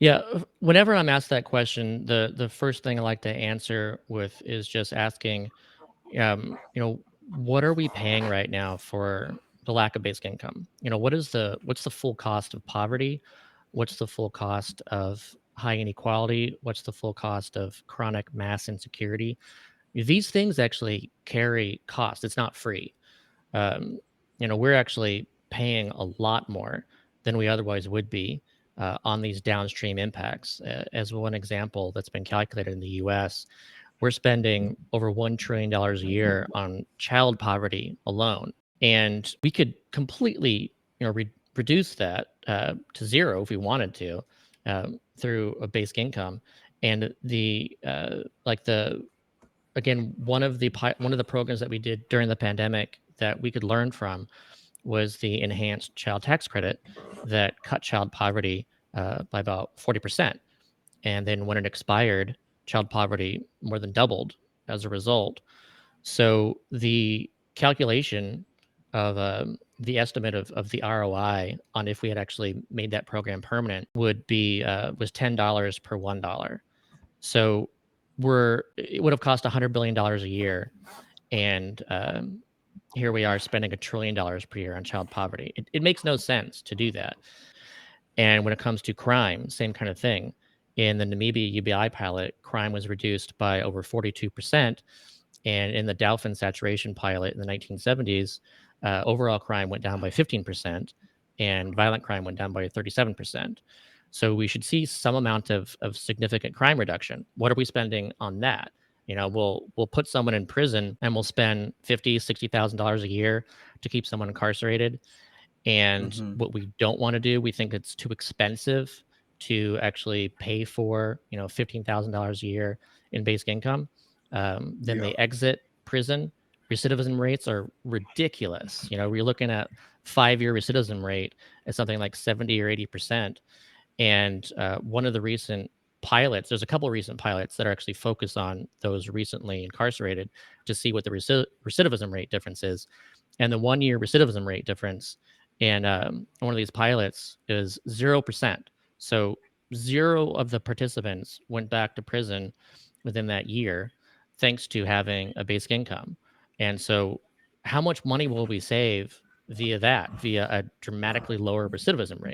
Yeah, whenever I'm asked that question, the first thing I like to answer with is just asking, what are we paying right now for the lack of basic income? What's the full cost of poverty? What's the full cost of high inequality? What's the full cost of chronic mass insecurity? These things actually carry cost. It's not free. um, we're actually paying a lot more than we otherwise would be on these downstream impacts. As one example that's been calculated in the US, we're spending over $1 trillion a year on child poverty alone. And we could completely, reduce that to zero if we wanted to through a basic income. And again, one of the programs that we did during the pandemic that we could learn from was the enhanced child tax credit that cut child poverty by about 40%. And then when it expired, child poverty more than doubled as a result. So the calculation of the estimate of the ROI on if we had actually made that program permanent would be was $10 per $1. So it would have cost $100 billion a year, and here we are spending $1 trillion per year on child poverty. It makes no sense to do that. And when it comes to crime, same kind of thing. In the Namibia UBI pilot, crime was reduced by over 42%. And in the Dauphin saturation pilot in the 1970s, overall crime went down by 15%, and violent crime went down by 37%. So we should see some amount of significant crime reduction. What are we spending on that? We'll put someone in prison and we'll spend $50,000, $60,000 a year to keep someone incarcerated. And Hmm. what we don't want to do, we think it's too expensive to actually pay for, $15,000 a year in basic income. Then Yeah. they exit prison. Recidivism rates are ridiculous. We're looking at 5-year recidivism rate at something like 70 or 80%. And one of the recent pilots, there's a couple of recent pilots that are actually focused on those recently incarcerated to see what the recidivism rate difference is. And the 1 year recidivism rate difference in one of these pilots is 0%. So zero of the participants went back to prison within that year, thanks to having a basic income. And so, how much money will we save via that, via a dramatically lower recidivism rate?